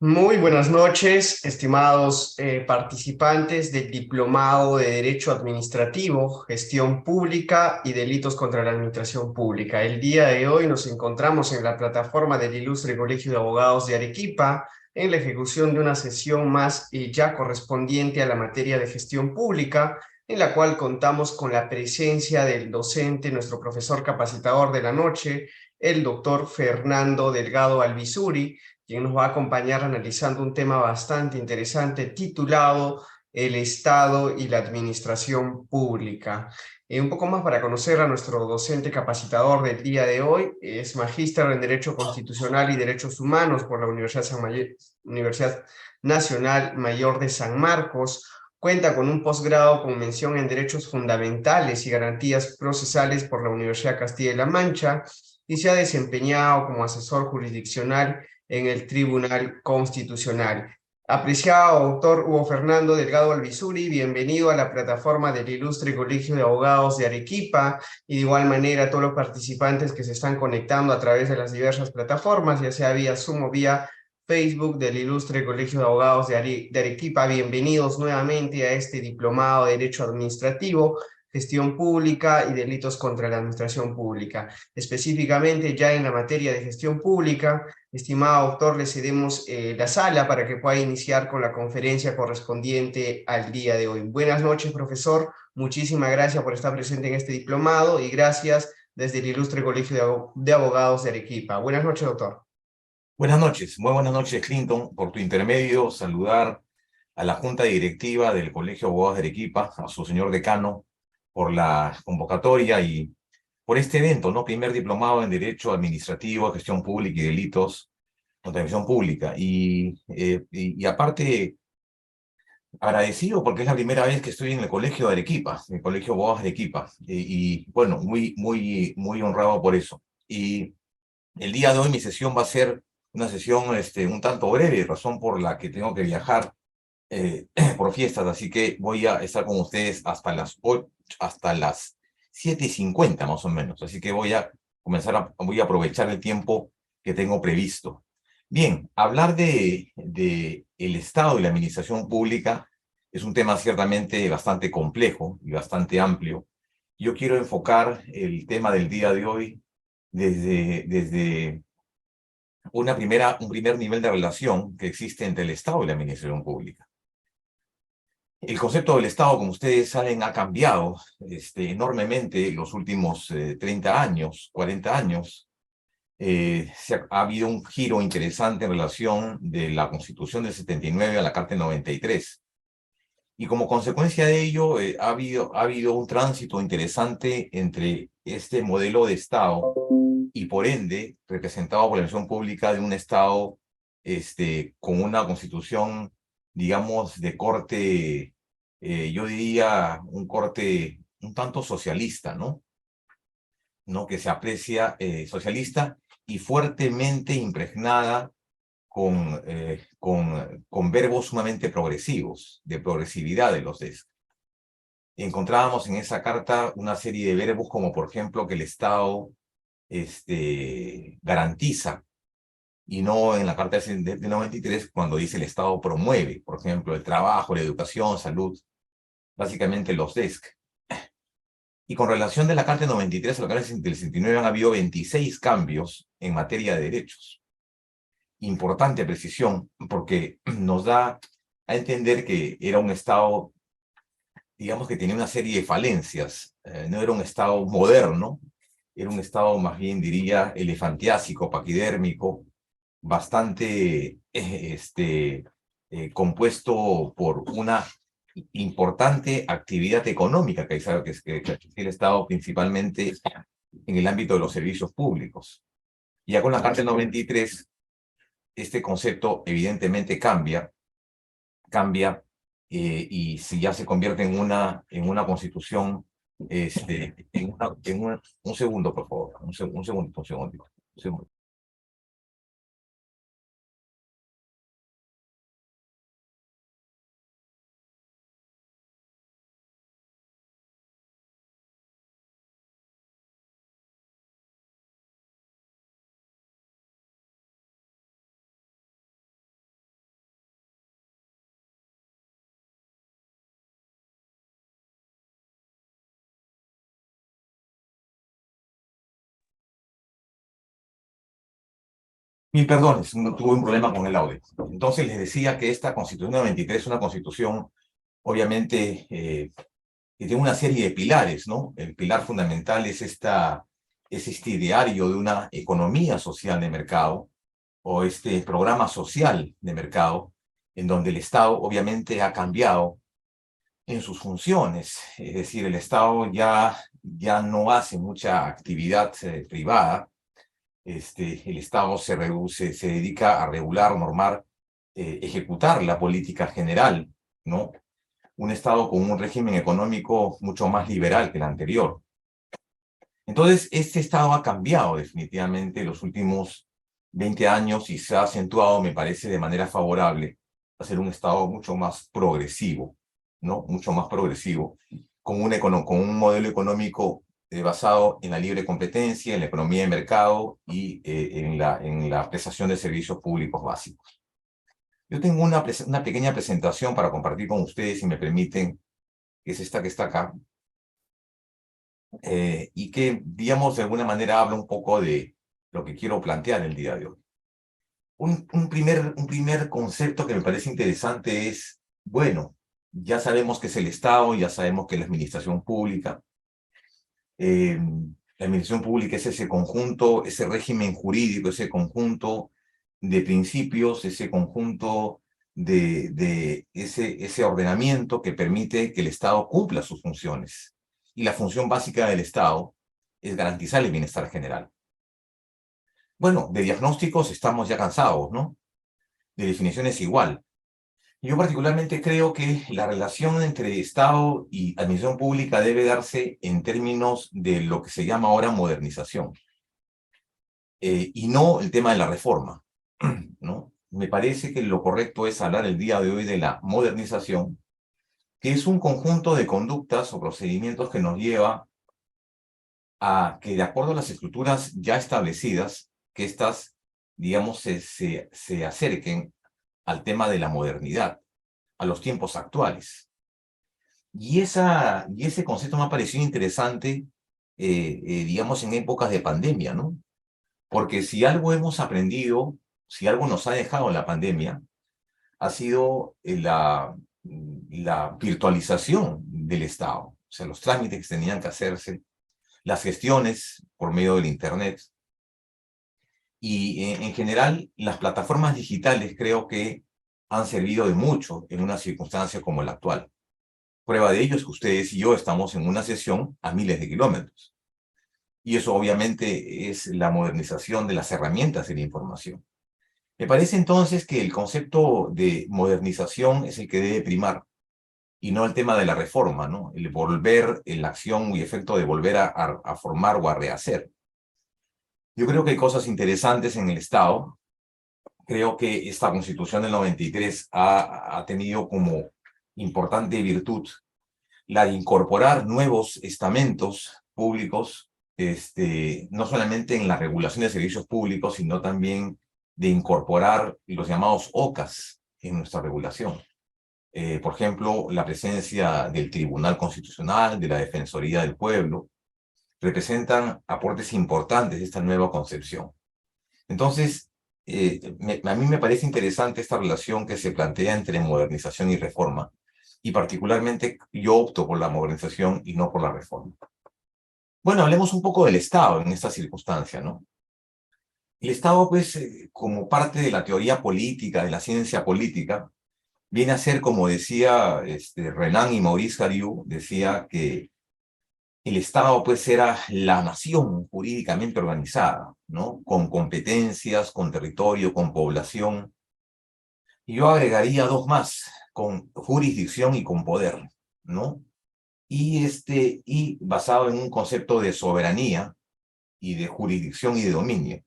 Muy buenas noches, estimados participantes del Diplomado de Derecho Administrativo, Gestión Pública y Delitos contra la Administración Pública. El día de hoy nos encontramos en la plataforma del Ilustre Colegio de Abogados de Arequipa en la ejecución de una sesión más ya correspondiente a la materia de gestión pública, en la cual contamos con la presencia del docente, nuestro profesor capacitador de la noche, el doctor Fernando Delgado Alvisuri, quien nos va a acompañar analizando un tema bastante interesante titulado El Estado y la Administración Pública. Un poco más para conocer a nuestro docente capacitador del día de hoy, es magíster en Derecho Constitucional y Derechos Humanos por la Universidad Nacional Mayor de San Marcos. Cuenta con un posgrado con mención en Derechos Fundamentales y Garantías Procesales por la Universidad Castilla-La Mancha y se ha desempeñado como asesor jurisdiccional en el Tribunal Constitucional. Apreciado doctor Hugo Fernando Delgado Alvisuri, bienvenido a la plataforma del Ilustre Colegio de Abogados de Arequipa y de igual manera a todos los participantes que se están conectando a través de las diversas plataformas, ya sea vía Zoom o vía Facebook del Ilustre Colegio de Abogados de Arequipa. Bienvenidos nuevamente a este diplomado de Derecho Administrativo, Gestión Pública y Delitos contra la Administración Pública. Específicamente ya en la materia de gestión pública, estimado doctor, le cedemos la sala para que pueda iniciar con la conferencia correspondiente al día de hoy. Buenas noches, profesor. Muchísimas gracias por estar presente en este diplomado y gracias desde el Ilustre Colegio de Abogados de Arequipa. Buenas noches, doctor. Buenas noches, muy buenas noches, Clinton. Por tu intermedio, saludar a la Junta Directiva del Colegio de Abogados de Arequipa, a su señor decano, por la convocatoria y por este evento, ¿no? Primer diplomado en Derecho Administrativo, Gestión Pública y Delitos contra la Administración Pública. Y aparte, agradecido porque es la primera vez que estoy en el Colegio de Arequipa, en el Colegio de Abogados de Arequipa. Bueno, muy honrado por eso. Y el día de hoy mi sesión va a ser una sesión un tanto breve, razón por la que tengo que viajar por fiestas, así que voy a estar con ustedes hasta las 7:50 más o menos, así que voy a aprovechar el tiempo que tengo previsto. Bien, hablar de el Estado y la administración pública es un tema ciertamente bastante complejo y bastante amplio. Yo quiero enfocar el tema del día de hoy desde un primer nivel de relación que existe entre el Estado y la administración pública. El concepto del Estado, como ustedes saben, ha cambiado enormemente en los últimos 30 años, 40 años. Ha habido un giro interesante en relación de la Constitución del 79 a la Carta del 93. Y como consecuencia de ello, ha habido un tránsito interesante entre este modelo de Estado y por ende, representado por la administración pública de un Estado con una constitución, digamos, de corte, yo diría, un corte un tanto socialista, ¿no? ¿No? Que se aprecia socialista y fuertemente impregnada con verbos sumamente progresivos, de progresividad de los DES. Encontrábamos en esa carta una serie de verbos como, por ejemplo, que el Estado garantiza, y no en la Carta del 93 cuando dice el Estado promueve, por ejemplo, el trabajo, la educación, salud, básicamente los DESC. Y con relación de la Carta del 93 a la Carta del 69 han habido 26 cambios en materia de derechos. Importante precisión, porque nos da a entender que era un Estado, digamos que tenía una serie de falencias, no era un Estado moderno, era un Estado más bien, diría, elefantiásico, paquidérmico, bastante compuesto por una importante actividad económica que el Estado principalmente en el ámbito de los servicios públicos. Ya con la Carta del 93, este concepto evidentemente cambia y si ya se convierte en una constitución, un segundo, por favor, un segundo, un segundo. Mil perdones, tuve un problema con el audio. Entonces les decía que esta Constitución del 93 es una constitución, obviamente, que tiene una serie de pilares, ¿no? El pilar fundamental es este ideario de una economía social de mercado o este programa social de mercado, en donde el Estado obviamente ha cambiado en sus funciones. Es decir, el Estado ya no hace mucha actividad privada. El Estado se dedica a regular, normar, ejecutar la política general, ¿no? Un Estado con un régimen económico mucho más liberal que el anterior. Entonces, este Estado ha cambiado definitivamente en los últimos 20 años y se ha acentuado, me parece, de manera favorable a ser un Estado mucho más progresivo, ¿no? Mucho más progresivo, con un modelo económico basado en la libre competencia, en la economía de mercado y en la prestación de servicios públicos básicos. Yo tengo una pequeña presentación para compartir con ustedes, si me permiten, que es esta que está acá, y que, digamos, de alguna manera habla un poco de lo que quiero plantear el día de hoy. Un primer concepto que me parece interesante es, bueno, ya sabemos que es el Estado, ya sabemos que es la administración pública. La administración pública es ese conjunto, ese régimen jurídico, ese conjunto de principios, ese conjunto de ese ordenamiento que permite que el Estado cumpla sus funciones. Y la función básica del Estado es garantizar el bienestar general. Bueno, de diagnósticos estamos ya cansados, ¿no? De definiciones igual. Yo particularmente creo que la relación entre Estado y administración pública debe darse en términos de lo que se llama ahora modernización, y no el tema de la reforma, ¿no? Me parece que lo correcto es hablar el día de hoy de la modernización, que es un conjunto de conductas o procedimientos que nos lleva a que, de acuerdo a las estructuras ya establecidas, que éstas, digamos, se acerquen al tema de la modernidad, a los tiempos actuales. Y ese concepto me ha parecido interesante, digamos, en épocas de pandemia, ¿no? Porque si algo hemos aprendido, si algo nos ha dejado la pandemia, ha sido la virtualización del Estado. O sea, los trámites que tenían que hacerse, las gestiones por medio del Internet. Y en general, las plataformas digitales creo que han servido de mucho en una circunstancia como la actual. Prueba de ello es que ustedes y yo estamos en una sesión a miles de kilómetros. Y eso obviamente es la modernización de las herramientas de la información. Me parece entonces que el concepto de modernización es el que debe primar y no el tema de la reforma, ¿no? El volver, la acción y efecto de volver a formar o a rehacer. Yo creo que hay cosas interesantes en el Estado. Creo que esta Constitución del 93 ha tenido como importante virtud la de incorporar nuevos estamentos públicos, no solamente en la regulación de servicios públicos, sino también de incorporar los llamados OCAS en nuestra regulación. Por ejemplo, la presencia del Tribunal Constitucional, de la Defensoría del Pueblo, representan aportes importantes de esta nueva concepción. Entonces, a mí me parece interesante esta relación que se plantea entre modernización y reforma, y particularmente yo opto por la modernización y no por la reforma. Bueno, hablemos un poco del Estado en esta circunstancia, ¿no? El Estado, pues, como parte de la teoría política, de la ciencia política, viene a ser, como decía Renan y Maurice Hariu, decía que el Estado, pues, era la nación jurídicamente organizada, ¿no? Con competencias, con territorio, con población. Y yo agregaría dos más, con jurisdicción y con poder, ¿no? Y basado en un concepto de soberanía y de jurisdicción y de dominio.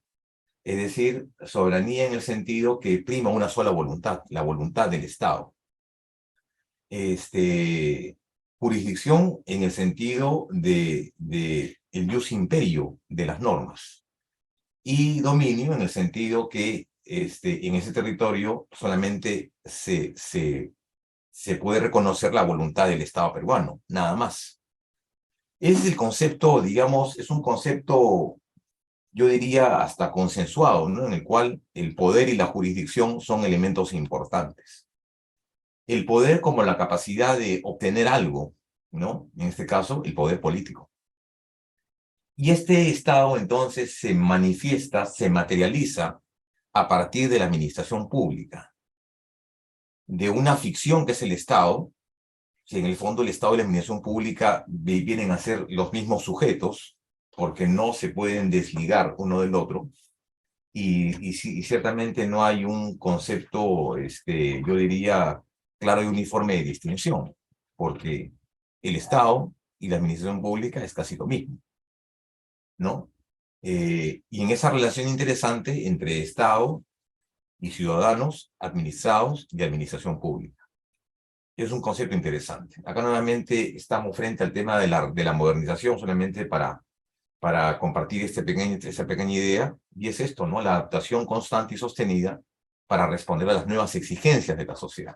Es decir, soberanía en el sentido que prima una sola voluntad, la voluntad del Estado. Jurisdicción en el sentido de el ius imperio de las normas. Y dominio en el sentido que en ese territorio solamente se puede reconocer la voluntad del Estado peruano, nada más. Ese es el concepto, digamos, es un concepto yo diría hasta consensuado, ¿no? En el cual el poder y la jurisdicción son elementos importantes. El poder como la capacidad de obtener algo, ¿no? En este caso, el poder político. Y este Estado entonces se manifiesta, se materializa a partir de la administración pública, de una ficción que es el Estado, que en el fondo el Estado y la administración pública vienen a ser los mismos sujetos, porque no se pueden desligar uno del otro, y ciertamente no hay un concepto, yo diría, claro y uniforme de distinción, porque el Estado y la administración pública es casi lo mismo, ¿no? Y en esa relación interesante entre Estado y ciudadanos administrados y administración pública. Es un concepto interesante. Acá nuevamente estamos frente al tema de la modernización, solamente para compartir esa pequeña idea, y es esto, ¿no? La adaptación constante y sostenida para responder a las nuevas exigencias de la sociedad.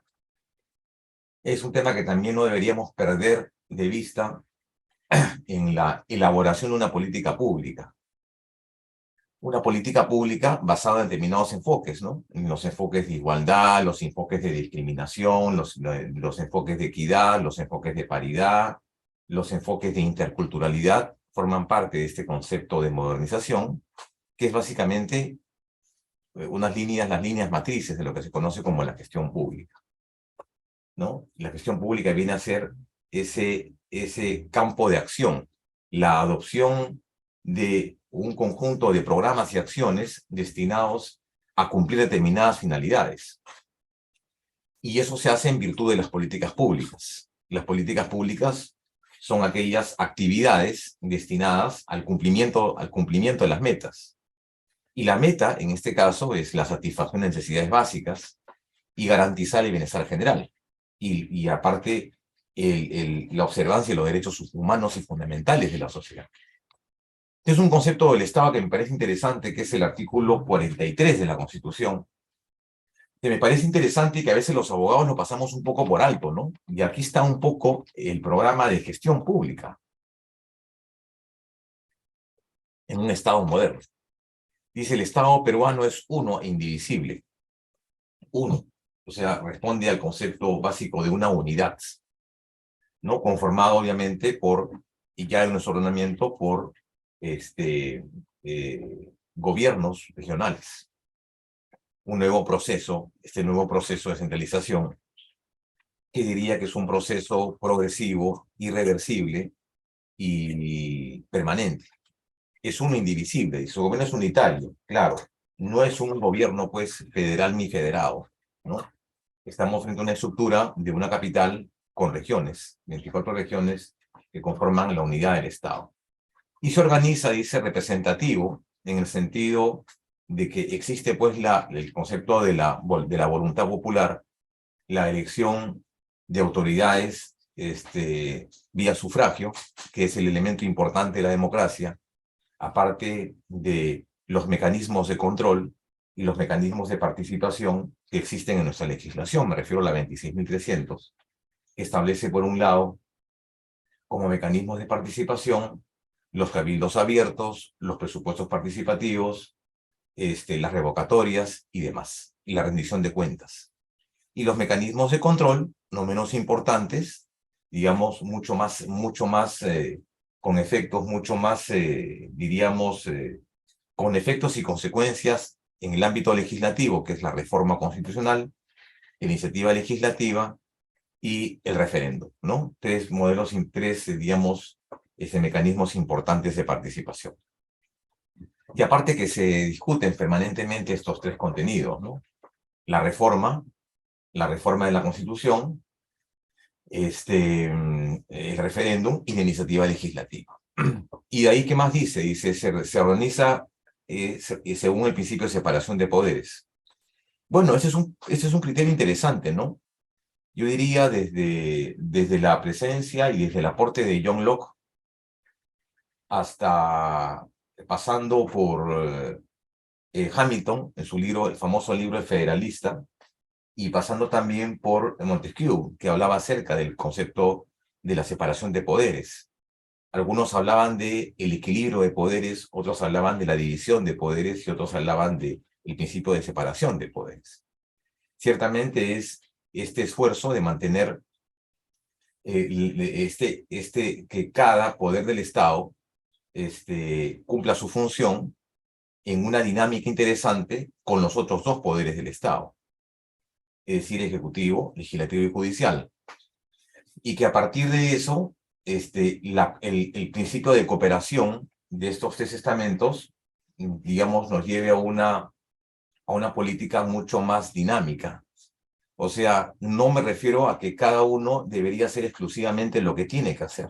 Es un tema que también no deberíamos perder de vista en la elaboración de una política pública. Una política pública basada en determinados enfoques, ¿no? En los enfoques de igualdad, los enfoques de discriminación, los enfoques de equidad, los enfoques de paridad, los enfoques de interculturalidad, forman parte de este concepto de modernización, que es básicamente las líneas matrices de lo que se conoce como la gestión pública, ¿no? La gestión pública viene a ser ese campo de acción, la adopción de un conjunto de programas y acciones destinados a cumplir determinadas finalidades. Y eso se hace en virtud de las políticas públicas. Las políticas públicas son aquellas actividades destinadas al cumplimiento de las metas. Y la meta, en este caso, es la satisfacción de necesidades básicas y garantizar el bienestar general. Y aparte, la observancia de los derechos humanos y fundamentales de la sociedad. Es un concepto del Estado que me parece interesante, que es el artículo 43 de la Constitución, que me parece interesante y que a veces los abogados lo pasamos un poco por alto, ¿no? Y aquí está un poco el programa de gestión pública en un Estado moderno. Dice, el Estado peruano es uno e indivisible. Uno. O sea, responde al concepto básico de una unidad, ¿no? Conformado, obviamente, y ya en nuestro ordenamiento, por gobiernos regionales. Este nuevo proceso de centralización, que diría que es un proceso progresivo, irreversible y permanente. Es uno indivisible, y su gobierno es unitario, claro. No es un gobierno, pues, federal ni federado, ¿no? Estamos frente a una estructura de una capital con regiones, 24 regiones que conforman la unidad del Estado. Y se organiza, dice, representativo, en el sentido de que existe, pues, el concepto de la voluntad popular, la elección de autoridades vía sufragio, que es el elemento importante de la democracia, aparte de los mecanismos de control y los mecanismos de participación que existen en nuestra legislación. Me refiero a la 26.300, que establece, por un lado, como mecanismos de participación, los cabildos abiertos, los presupuestos participativos, las revocatorias y demás, y la rendición de cuentas. Y los mecanismos de control, no menos importantes, digamos, mucho más con efectos mucho más, diríamos, con efectos y consecuencias en el ámbito legislativo, que es la reforma constitucional, la iniciativa legislativa y el referendo, ¿no? Tres modelos, digamos, mecanismos importantes de participación. Y aparte que se discuten permanentemente estos tres contenidos, ¿no? La reforma de la Constitución, el referéndum y la iniciativa legislativa. Y de ahí, ¿qué más dice? Dice, se organiza según el principio de separación de poderes. Bueno, ese es un criterio interesante, ¿no? Yo diría desde la presencia y desde el aporte de John Locke hasta pasando por Hamilton, en su libro, el famoso libro El Federalista, y pasando también por Montesquieu, que hablaba acerca del concepto de la separación de poderes. Algunos hablaban de el equilibrio de poderes, otros hablaban de la división de poderes y otros hablaban de el principio de separación de poderes. Ciertamente es este esfuerzo de mantener que cada poder del Estado cumpla su función en una dinámica interesante con los otros dos poderes del Estado, es decir, ejecutivo, legislativo y judicial. Y que a partir de eso, el principio de cooperación de estos tres estamentos, digamos, nos lleve a una política mucho más dinámica. O sea, no me refiero a que cada uno debería hacer exclusivamente lo que tiene que hacer,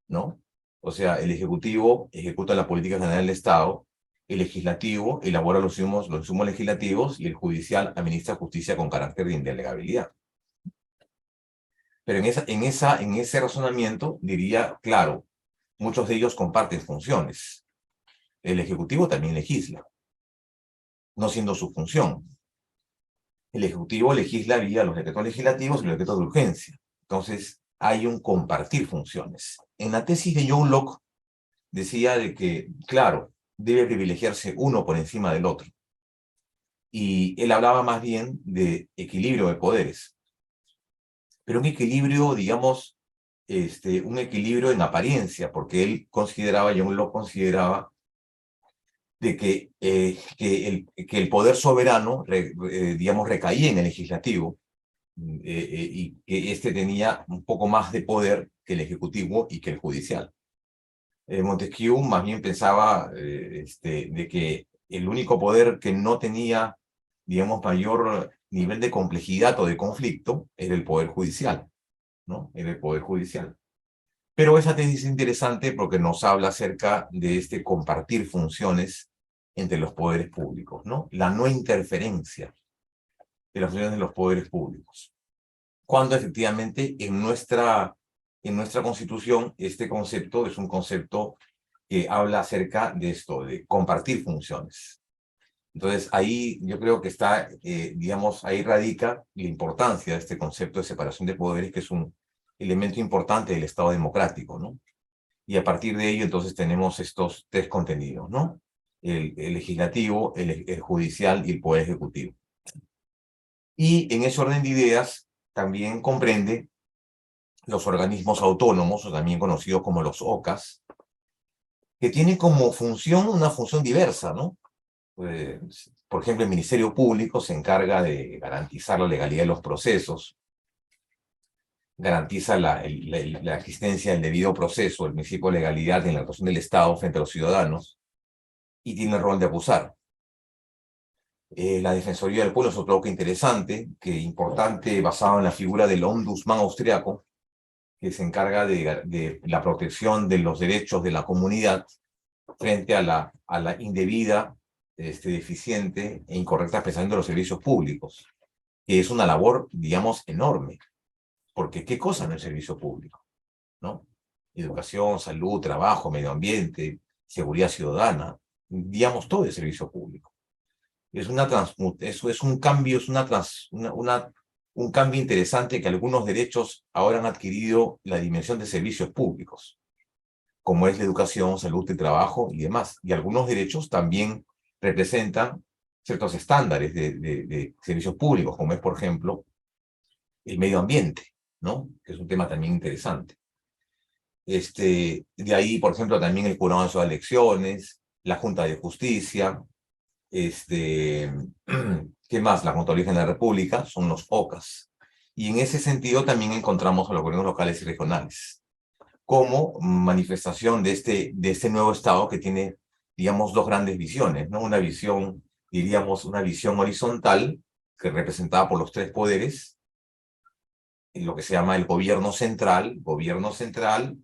¿no? O sea, el Ejecutivo ejecuta la política general del Estado, el Legislativo elabora los insumos legislativos y el Judicial administra justicia con carácter de indelegabilidad. Pero en ese razonamiento diría, claro, muchos de ellos comparten funciones. El Ejecutivo también legisla, no siendo su función. El Ejecutivo legisla vía los decretos legislativos y los decretos de urgencia. Entonces, hay un compartir funciones. En la tesis de John Locke decía de que, claro, debe privilegiarse uno por encima del otro. Y él hablaba más bien de equilibrio de poderes. Pero un equilibrio, digamos, un equilibrio en apariencia, porque él consideraba, John Locke consideraba, de que el poder soberano, digamos, recaía en el legislativo, y que tenía un poco más de poder que el ejecutivo y que el judicial. Montesquieu más bien pensaba de que el único poder que no tenía, digamos, mayor nivel de complejidad o de conflicto era el poder judicial, ¿no? Era el poder judicial. Pero esa tesis es interesante porque nos habla acerca de compartir funciones entre los poderes públicos, ¿no? La no interferencia de las funciones de los poderes públicos. Cuando efectivamente en nuestra Constitución este concepto es un concepto que habla acerca de esto, de compartir funciones. Entonces ahí yo creo que está, digamos, ahí radica la importancia de este concepto de separación de poderes, que es un elemento importante del Estado democrático, ¿no? Y a partir de ello entonces tenemos estos tres contenidos, ¿no? El legislativo, el judicial y el poder ejecutivo. Y en ese orden de ideas también comprende los organismos autónomos, o también conocidos como los OCAS, que tienen como función una función diversa, ¿no? Por ejemplo, el Ministerio Público se encarga de garantizar la legalidad de los procesos, garantiza la existencia del debido proceso, el principio de legalidad en la actuación del Estado frente a los ciudadanos, y tiene el rol de acusar. La Defensoría del Pueblo es otro bloque interesante, importante, basado en la figura del ombudsman austriaco, que se encarga de la protección de los derechos de la comunidad frente a la indebida, deficiente e incorrecta prestación de los servicios públicos, que es una labor, digamos, enorme, porque ¿qué cosa no es servicio público? ¿No? Educación, salud, trabajo, medio ambiente, seguridad ciudadana, digamos, todo es servicio público. Eso es un cambio, un cambio interesante, que algunos derechos ahora han adquirido la dimensión de servicios públicos, como es la educación, salud, el trabajo y demás. Y algunos derechos también representan ciertos estándares de servicios públicos, como es, por ejemplo, el medio ambiente, ¿no? Que es un tema también interesante. De ahí, por ejemplo, también el jurado de sus elecciones, la Junta de Justicia, ¿qué más? La Contraloría General de la República, son los OCAS. Y en ese sentido también encontramos a los gobiernos locales y regionales como manifestación de este nuevo Estado, que tiene, digamos, dos grandes visiones, ¿no? Una visión, diríamos, una visión horizontal, que representada por los tres poderes, en lo que se llama el gobierno central, el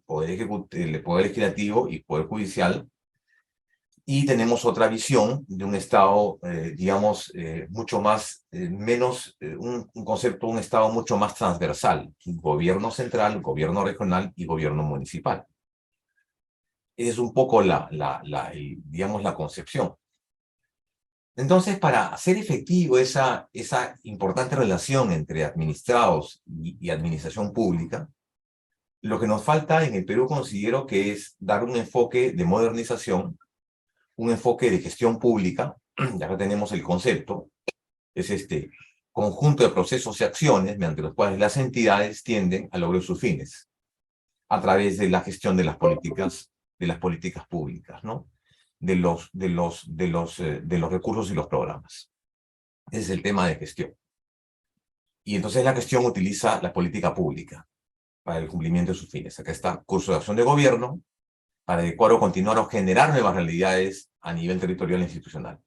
poder legislativo y poder judicial. Y tenemos otra visión de un Estado, digamos, mucho más, un concepto, un Estado mucho más transversal: gobierno central, gobierno regional y gobierno municipal. Es un poco digamos, la concepción. Entonces, para hacer efectivo esa importante relación entre administrados y administración pública, Lo que nos falta en el Perú considero que es dar un enfoque de modernización, un enfoque de gestión pública, ya que tenemos el concepto, es este conjunto de procesos y acciones mediante los cuales las entidades tienden a lograr sus fines a través de la gestión de las políticas públicas, ¿no? De los recursos y los programas. Ese es el tema de gestión. Y entonces la gestión utiliza la política pública para el cumplimiento de sus fines. Acá está curso de acción de gobierno para adecuar o continuar o generar nuevas realidades a nivel territorial e institucional,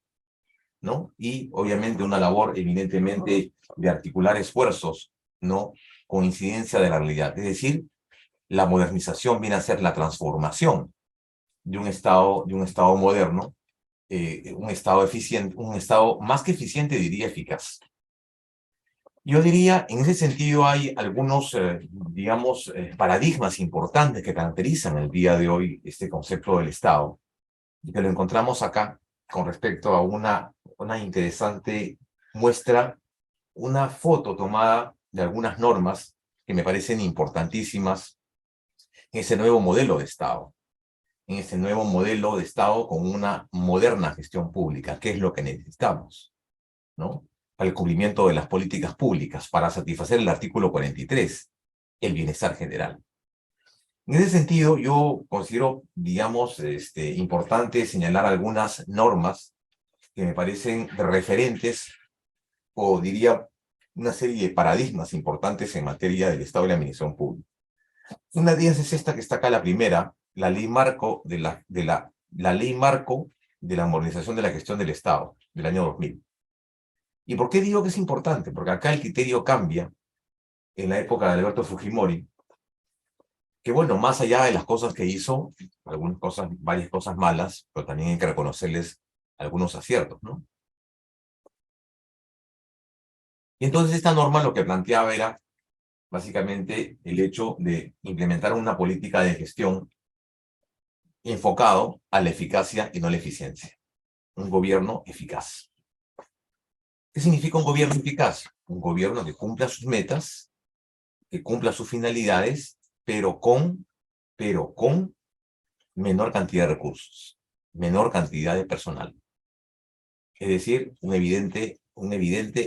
¿no? Y obviamente una labor eminentemente de articular esfuerzos, ¿no? Con incidencia de la realidad. Es decir, la modernización viene a ser la transformación de un estado moderno, un estado eficiente, un estado más que eficiente, diría eficaz. Yo diría, en ese sentido hay algunos, digamos, paradigmas importantes que caracterizan el día de hoy este concepto del Estado, y que lo encontramos acá con respecto a una interesante muestra, una foto tomada de algunas normas que me parecen importantísimas en ese nuevo modelo de Estado, en ese nuevo modelo de Estado con una moderna gestión pública, que es lo que necesitamos, ¿no? Para el cumplimiento de las políticas públicas, para satisfacer el artículo 43, el bienestar general. En ese sentido, yo considero, digamos, importante señalar algunas normas que me parecen referentes, o diría una serie de paradigmas importantes en materia del Estado y la administración pública. Una de ellas es esta que está acá, la primera, la ley marco la ley marco de la modernización de la gestión del Estado, del año 2000. ¿Y por qué digo que es importante? Porque acá el criterio cambia en la época de Alberto Fujimori, que bueno, más allá de las cosas que hizo, algunas cosas, varias cosas malas, pero también hay que reconocerles algunos aciertos, ¿no? Y entonces esta norma lo que planteaba era básicamente el hecho de implementar una política de gestión enfocado a la eficacia y no a la eficiencia. Un gobierno eficaz. ¿Qué significa un gobierno eficaz? Un gobierno que cumpla sus metas, que cumpla sus finalidades, pero con menor cantidad de recursos, menor cantidad de personal. Es decir, un evidente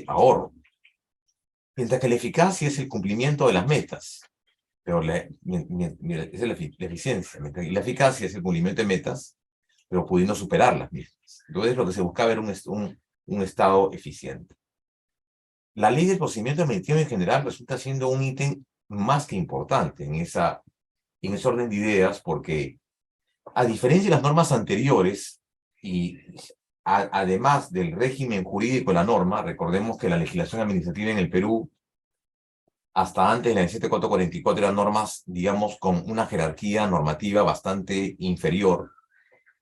ahorro. Mientras que la eficacia es el cumplimiento de las metas, pero esa es la eficiencia. Y la eficacia es el cumplimiento de metas, pero pudiendo superar las mismas. Entonces, lo que se buscaba era un Estado eficiente. La ley del procedimiento administrativo en general resulta siendo un ítem más que importante en ese orden de ideas, porque a diferencia de las normas anteriores, y además del régimen jurídico de la norma, recordemos que la legislación administrativa en el Perú, hasta antes de la 17444, eran normas, digamos, con una jerarquía normativa bastante inferior.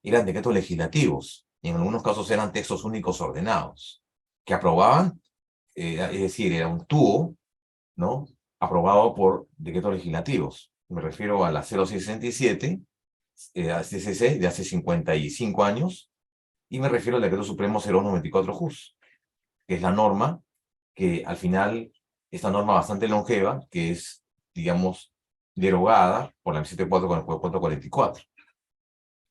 Eran decretos legislativos, y en algunos casos eran textos únicos ordenados, que aprobaban, es decir, era un TUO, ¿no? Aprobado por decretos legislativos. Me refiero a la 0667, CCC de hace 55 años, y me refiero al decreto supremo 0194 JUS, que es la norma que al final, esta norma bastante longeva, que es, digamos, derogada por la 7444.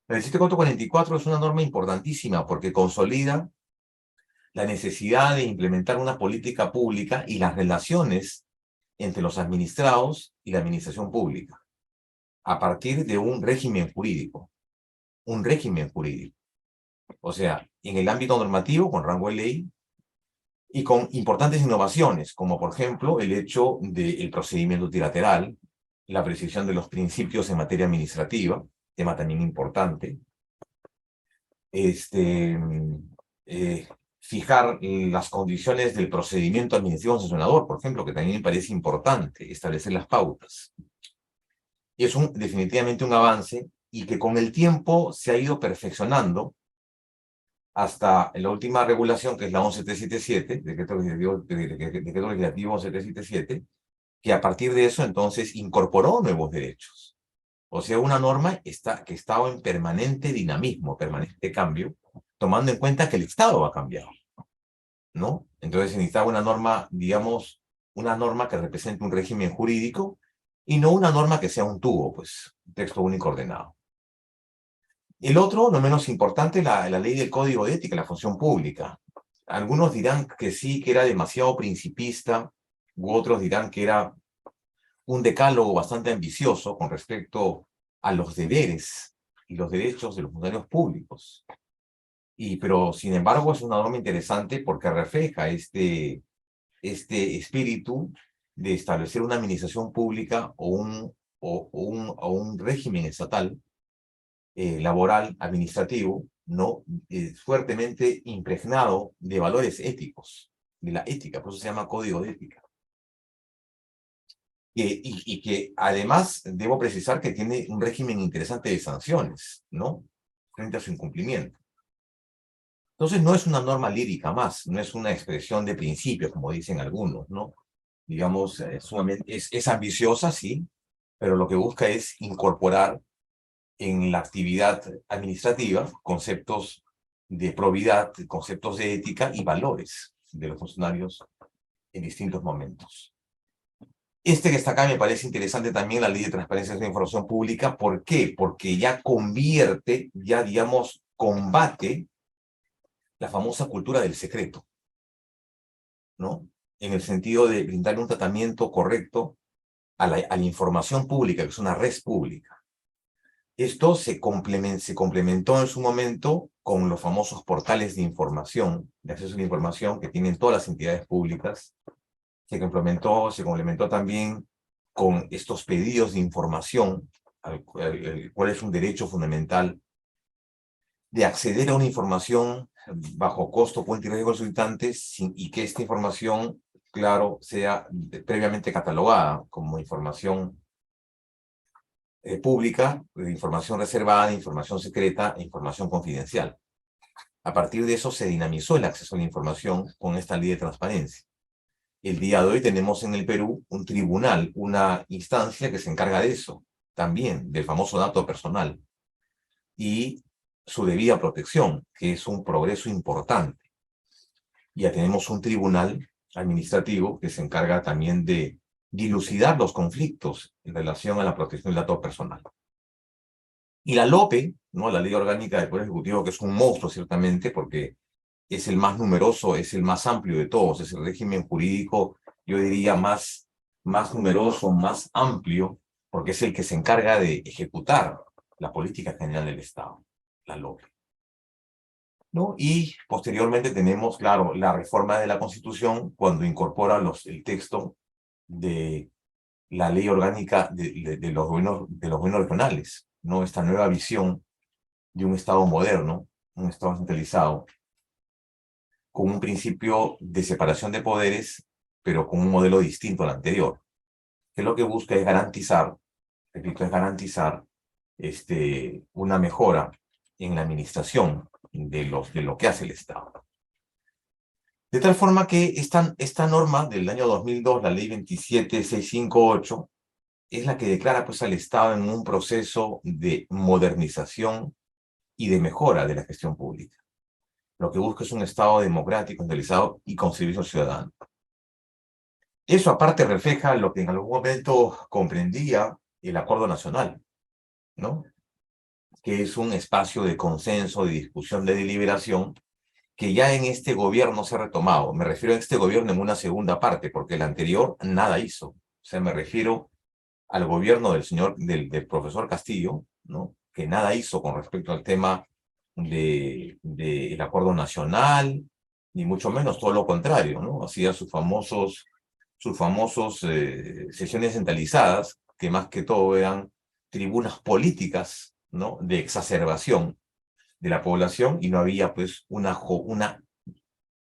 La 7444 es una norma importantísima porque consolida la necesidad de implementar una política pública y las relaciones entre los administrados y la administración pública, a partir de un régimen jurídico. Un régimen jurídico. O sea, en el ámbito normativo, con rango de ley, y con importantes innovaciones, como por ejemplo el hecho del procedimiento trilateral, la precisión de los principios en materia administrativa, tema también importante, fijar las condiciones del procedimiento administrativo sancionador, por ejemplo, que también me parece importante, establecer las pautas. Y es definitivamente un avance y que con el tiempo se ha ido perfeccionando hasta la última regulación, que es la 11777, decreto legislativo 11777, que a partir de eso entonces incorporó nuevos derechos. O sea, una norma que estaba en permanente dinamismo, permanente cambio, tomando en cuenta que el Estado ha cambiado, ¿no? Entonces se necesitaba una norma, digamos, una norma que represente un régimen jurídico y no una norma que sea un tubo, pues, un texto único ordenado. El otro, no menos importante, la ley del Código de Ética, la función pública. Algunos dirán que sí, que era demasiado principista, u otros dirán que era un decálogo bastante ambicioso con respecto a los deberes y los derechos de los funcionarios públicos. Pero, sin embargo, es una norma interesante porque refleja este espíritu de establecer una administración pública o un régimen estatal, laboral, administrativo, ¿no? Fuertemente impregnado de valores éticos, de la ética, por eso se llama Código de Ética. Y que además debo precisar que tiene un régimen interesante de sanciones, ¿no? Frente a su incumplimiento. Entonces no es una norma lírica más, no es una expresión de principios, como dicen algunos, ¿no? Digamos, es ambiciosa, sí, pero lo que busca es incorporar en la actividad administrativa conceptos de probidad, conceptos de ética y valores de los funcionarios en distintos momentos. Este que está acá me parece interesante también, la Ley de Transparencia de la Información Pública. ¿Por qué? Porque ya convierte, ya digamos, combate la famosa cultura del secreto, ¿no? En el sentido de brindarle un tratamiento correcto a la información pública, que es una red pública. Esto se complementó en su momento con los famosos portales de información, de acceso a la información que tienen todas las entidades públicas. Se complementó también con estos pedidos de información, el cual es un derecho fundamental de acceder a una información bajo costo, cuenta y riesgo del solicitante, y que esta información, claro, sea previamente catalogada como información pública, de información reservada, información secreta e información confidencial. A partir de eso se dinamizó el acceso a la información con esta ley de transparencia. El día de hoy tenemos en el Perú un tribunal, una instancia que se encarga de eso, también del famoso dato personal y su debida protección, que es un progreso importante. Ya tenemos un tribunal administrativo que se encarga también de dilucidar los conflictos en relación a la protección del dato personal. Y la LOPE, ¿no? La Ley Orgánica del Poder Ejecutivo, que es un monstruo ciertamente, porque es el más numeroso, es el más amplio de todos, es el régimen jurídico, yo diría, más numeroso, más amplio, porque es el que se encarga de ejecutar la política general del Estado, la LOPE, ¿no? Y posteriormente tenemos, claro, la reforma de la Constitución, cuando incorpora el texto de la ley orgánica de los gobiernos regionales, ¿no? Esta nueva visión de un Estado moderno, un Estado centralizado, con un principio de separación de poderes, pero con un modelo distinto al anterior, que lo que busca es garantizar, repito, es garantizar una mejora en la administración de lo que hace el Estado. De tal forma que esta norma del año 2002, la ley 27658, es la que declara pues al Estado en un proceso de modernización y de mejora de la gestión pública. Lo que busca es un Estado democrático, centralizado y con servicio ciudadano. Eso aparte refleja lo que en algún momento comprendía el Acuerdo Nacional, ¿no? Que es un espacio de consenso, de discusión, de deliberación, que ya en este gobierno se ha retomado. Me refiero a este gobierno en una segunda parte, porque el anterior nada hizo. O sea, me refiero al gobierno del profesor Castillo, ¿no? Que nada hizo con respecto al tema del Acuerdo Nacional, ni mucho menos todo lo contrario, ¿no? Hacía sus famosos sesiones centralizadas, que más que todo eran tribunas políticas, ¿no? De exacerbación de la población, y no había pues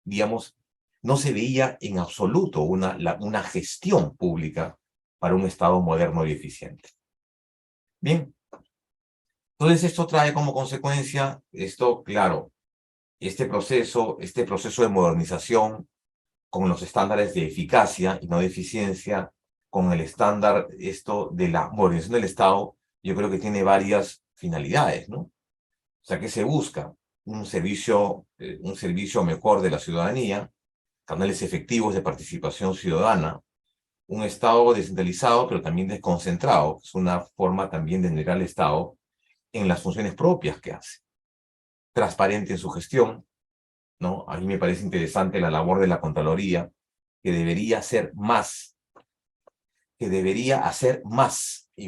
digamos, no se veía en absoluto una gestión pública para un Estado moderno y eficiente. Bien, entonces esto trae como consecuencia, claro, este proceso de modernización con los estándares de eficacia y no de eficiencia, con el estándar de la modernización del Estado, yo creo que tiene varias finalidades, ¿no? O sea, ¿qué se busca? Un servicio mejor de la ciudadanía, canales efectivos de participación ciudadana, un Estado descentralizado, pero también desconcentrado, que es una forma también de generar el Estado en las funciones propias que hace. Transparente en su gestión, ¿no? A mí me parece interesante la labor de la Contraloría, que debería hacer más, en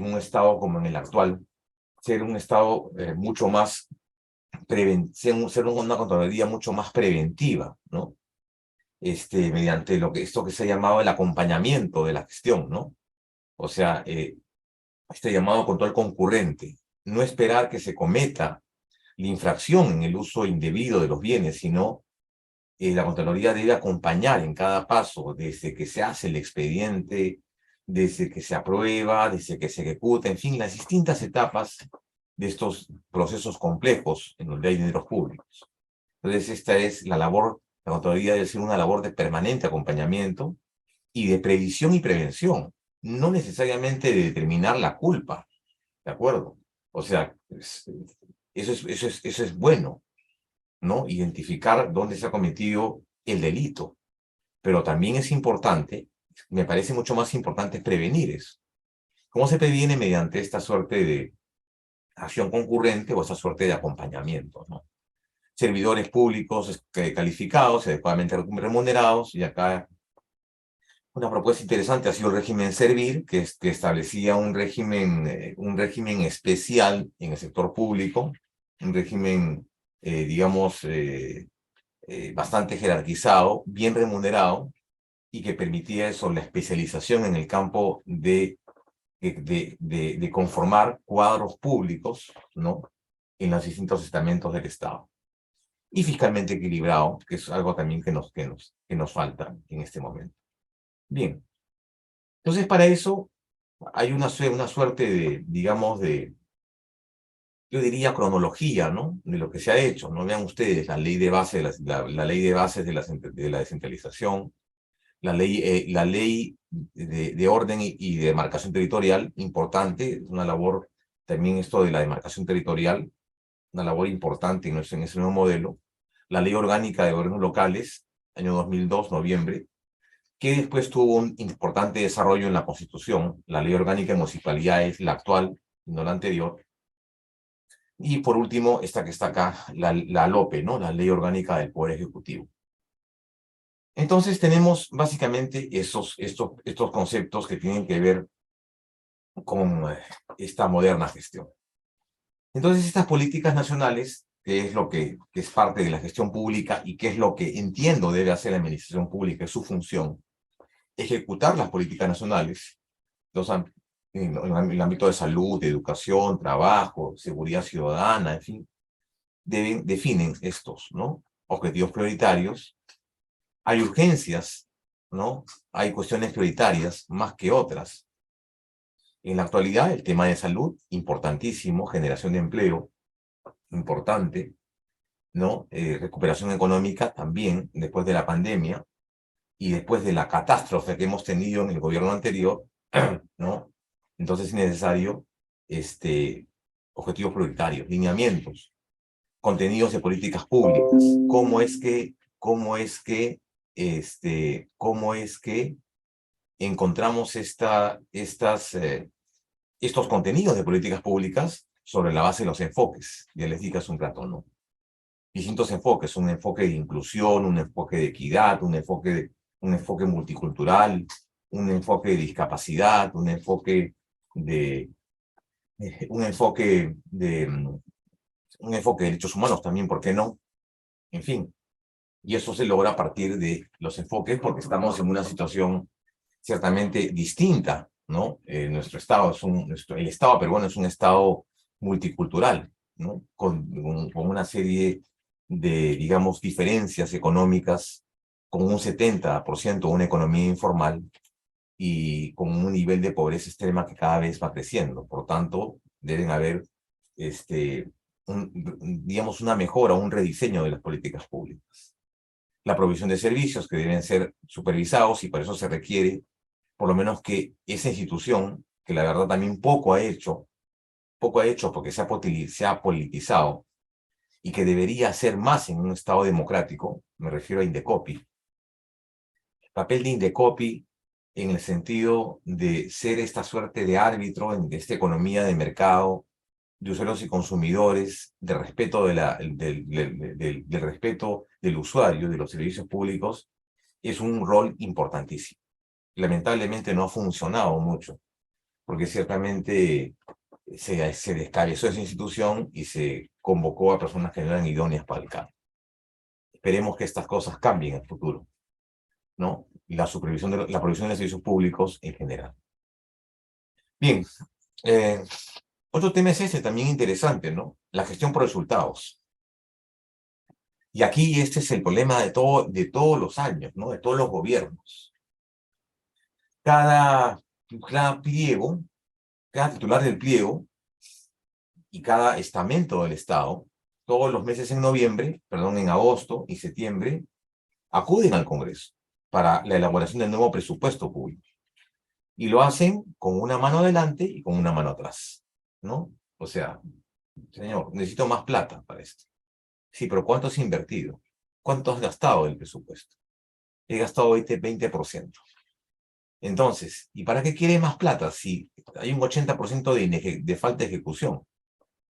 un Estado como en el actual, ser un Estado mucho más, ser una Contraloría mucho más preventiva, ¿no? Mediante esto que se ha llamado el acompañamiento de la gestión, ¿no? O sea, este llamado control concurrente, no esperar que se cometa la infracción en el uso indebido de los bienes, sino la Contraloría debe acompañar en cada paso, desde que se hace el expediente, desde que se aprueba, desde que se ejecuta, en fin, las distintas etapas de estos procesos complejos en donde hay dineros públicos. Entonces, esta es la labor, la Contraloría debe ser una labor de permanente acompañamiento y de previsión y prevención, no necesariamente de determinar la culpa, ¿de acuerdo? O sea, eso es bueno, ¿no? Identificar dónde se ha cometido el delito, pero también es importante, me parece mucho más importante prevenir eso. ¿Cómo se previene? Mediante esta suerte de acción concurrente o esta suerte de acompañamiento, ¿no? Servidores públicos calificados, adecuadamente remunerados, y acá una propuesta interesante ha sido el régimen Servir, que establecía un régimen especial en el sector público, un régimen, digamos, bastante jerarquizado, bien remunerado, y que permitía eso, la especialización en el campo de conformar cuadros públicos, ¿no? En los distintos estamentos del Estado. Y fiscalmente equilibrado, que es algo también que nos falta en este momento. Bien, entonces para eso hay una suerte de, digamos, yo diría cronología, ¿no? De lo que se ha hecho, ¿no? Vean ustedes la ley de base la ley de bases de la descentralización, la ley de orden y de demarcación territorial, importante, es una labor, también esto de la demarcación territorial, una labor importante en ese nuevo modelo, la ley orgánica de gobiernos locales, año 2002, noviembre, que después tuvo un importante desarrollo en la Constitución, la ley orgánica de municipalidades, la actual, no la anterior, y por último, esta que está acá, la LOPE, ¿no? La Ley Orgánica del Poder Ejecutivo. Entonces tenemos básicamente estos conceptos que tienen que ver con esta moderna gestión. Entonces estas políticas nacionales, que es lo que es parte de la gestión pública y que es lo que entiendo debe hacer la administración pública, es su función, ejecutar las políticas nacionales, en el ámbito de salud, de educación, trabajo, seguridad ciudadana, en fin, definen estos, ¿no? Objetivos prioritarios. Hay urgencias, ¿no? Hay cuestiones prioritarias más que otras. En la actualidad, el tema de salud, importantísimo, generación de empleo, importante, ¿no? Recuperación económica también, después de la pandemia y después de la catástrofe que hemos tenido en el gobierno anterior, ¿no? Entonces es necesario objetivos prioritarios, lineamientos, contenidos de políticas públicas. ¿Cómo es que encontramos estos contenidos de políticas públicas sobre la base de los enfoques? Ya les dije hace un rato, ¿no? Distintos enfoques, un enfoque de inclusión, un enfoque de equidad, un enfoque multicultural, un enfoque de discapacidad, un enfoque de derechos humanos también, ¿por qué no? En fin, y eso se logra a partir de los enfoques porque estamos en una situación ciertamente distinta, ¿no? Nuestro Estado el Estado peruano es un Estado multicultural, ¿no? Con una serie de, digamos, diferencias económicas, con un 70% de una economía informal y con un nivel de pobreza extrema que cada vez va creciendo. Por tanto, deben haber, digamos, una mejora, un rediseño de las políticas públicas. La provisión de servicios que deben ser supervisados y para eso se requiere, por lo menos que esa institución, que la verdad también poco ha hecho porque se ha politizado y que debería hacer más en un Estado democrático, me refiero a Indecopi. El papel de Indecopi en el sentido de ser esta suerte de árbitro en esta economía de mercado, de usuarios y consumidores, de respeto del respeto del usuario, de los servicios públicos, es un rol importantísimo. Lamentablemente no ha funcionado mucho, porque ciertamente se descabezó esa institución y se convocó a personas que no eran idóneas para el cargo. Esperemos que estas cosas cambien en el futuro, ¿no? La supervisión la provisión de servicios públicos en general. Bien, otro tema es este también interesante, ¿no? La gestión por resultados. Y aquí este es el problema de todos los años, ¿no? De todos los gobiernos. Cada pliego, cada titular del pliego y cada estamento del Estado, todos los meses en agosto y septiembre, acuden al Congreso para la elaboración del nuevo presupuesto público. Y lo hacen con una mano adelante y con una mano atrás, ¿no? O sea, señor, necesito más plata para esto. Sí, pero ¿cuánto has invertido? ¿Cuánto has gastado del presupuesto? He gastado 20%. Entonces, ¿y para qué quiere más plata si hay un 80% de falta de ejecución?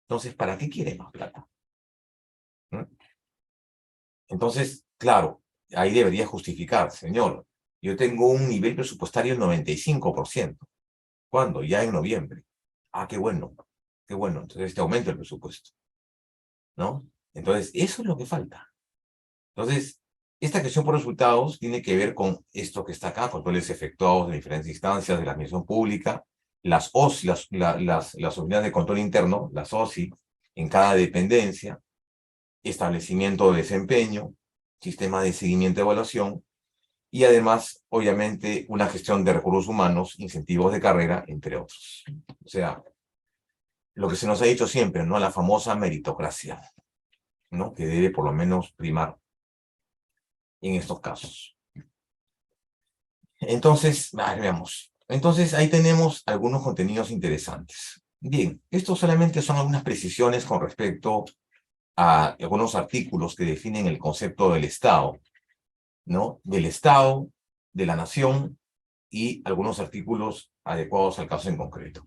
Entonces, ¿para qué quiere más plata? ¿Mm? Entonces, claro, ahí debería justificar, señor, yo tengo un nivel presupuestario del 95%. ¿Cuándo? Ya en noviembre. Ah, qué bueno, qué bueno. Entonces te aumenta el presupuesto, ¿no? Entonces, eso es lo que falta. Entonces, esta gestión por resultados tiene que ver con esto que está acá, controles efectuados de diferentes instancias de la administración pública, las OSI, las unidades de control interno, las OSI, en cada dependencia, establecimiento de desempeño, sistema de seguimiento y evaluación, y además, obviamente, una gestión de recursos humanos, incentivos de carrera, entre otros. O sea, lo que se nos ha dicho siempre, ¿no? La famosa meritocracia, ¿no? Que debe por lo menos primar en estos casos. Entonces, veamos. Entonces, ahí tenemos algunos contenidos interesantes. Bien, estos solamente son algunas precisiones con respecto a algunos artículos que definen el concepto del Estado, ¿no? Del Estado, de la nación y algunos artículos adecuados al caso en concreto.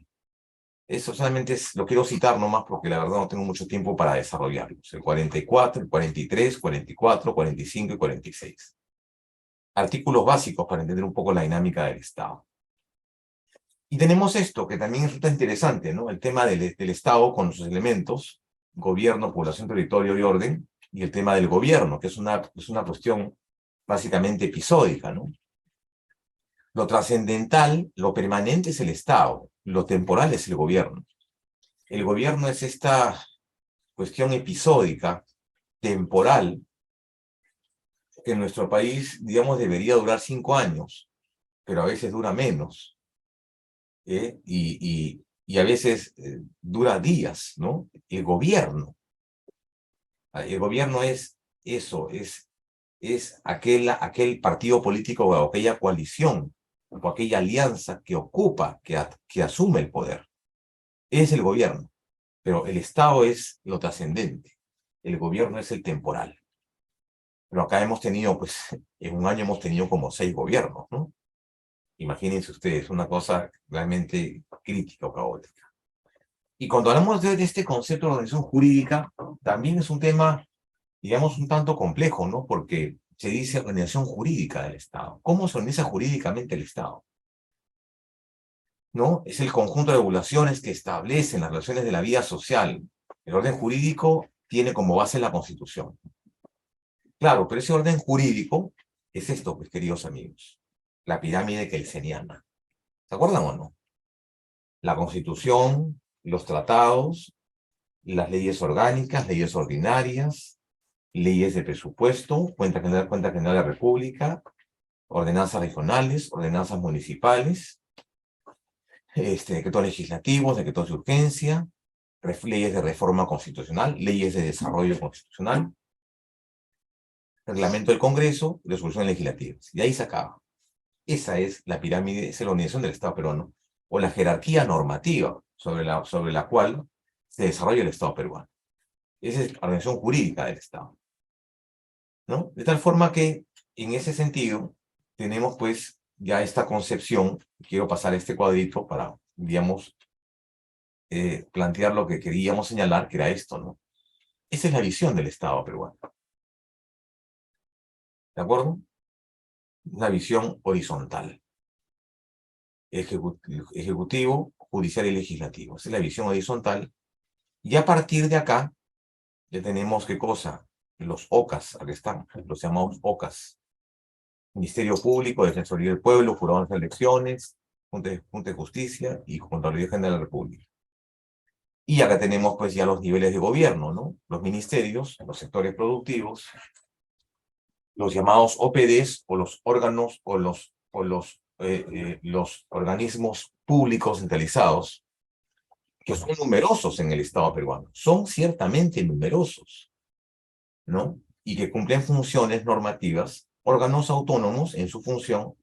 Eso solamente lo quiero citar nomás porque la verdad no tengo mucho tiempo para desarrollarlos. El 44, el 43, 44, 45 y 46. Artículos básicos para entender un poco la dinámica del Estado. Y tenemos esto, que también resulta interesante, ¿no? El tema del Estado con sus elementos, gobierno, población, territorio y orden, y el tema del gobierno, que es una cuestión básicamente episódica, ¿no? Lo trascendental, lo permanente es el Estado, lo temporal es el gobierno. El gobierno es esta cuestión episódica, temporal, que en nuestro país, digamos, debería durar 5 años, pero a veces dura menos, y a veces dura días, ¿no? El gobierno es eso, es aquel partido político o aquella coalición o aquella alianza que ocupa, que asume el poder. Es el gobierno, pero el Estado es lo trascendente, el gobierno es el temporal. Pero acá hemos tenido, pues, en un año hemos tenido como 6 gobiernos, ¿no? Imagínense ustedes, una cosa realmente crítica o caótica. Y cuando hablamos de este concepto de organización jurídica, también es un tema, digamos, un tanto complejo, ¿no? Porque se dice organización jurídica del Estado. ¿Cómo se organiza jurídicamente el Estado? ¿No? Es el conjunto de regulaciones que establecen las relaciones de la vida social. El orden jurídico tiene como base la Constitución. Claro, pero ese orden jurídico es esto, pues, queridos amigos. La pirámide kelseniana. ¿Se acuerdan o no? La Constitución, los tratados, las leyes orgánicas, leyes ordinarias, leyes de presupuesto, cuenta general de la República, ordenanzas regionales, ordenanzas municipales, decretos legislativos, decretos de urgencia, leyes de reforma constitucional, leyes de desarrollo constitucional, reglamento del Congreso, resoluciones legislativas. Y ahí se acaba. Esa es la pirámide, es la organización del Estado peruano, o la jerarquía normativa sobre la cual se desarrolla el Estado peruano. Esa es la organización jurídica del Estado, ¿no? De tal forma que, en ese sentido, tenemos, pues, ya esta concepción, quiero pasar este cuadrito para, digamos, plantear lo que queríamos señalar, que era esto, ¿no? Esa es la visión del Estado peruano. ¿De acuerdo? Una visión horizontal. Ejecutivo, judicial y legislativo. Esa es la visión horizontal. Y a partir de acá, ya tenemos, ¿qué cosa? Los OCAS, aquí están, los llamados OCAS. Ministerio Público, Defensoría del Pueblo, Jurado de Elecciones, Junta de Justicia y Contraloría General de la República. Y acá tenemos pues ya los niveles de gobierno, ¿no? Los ministerios, los sectores productivos, los llamados OPDs o los órganos o los organismos públicos centralizados, que son numerosos en el Estado peruano. Son ciertamente numerosos, ¿no? Y que cumplen funciones normativas, órganos autónomos en su función,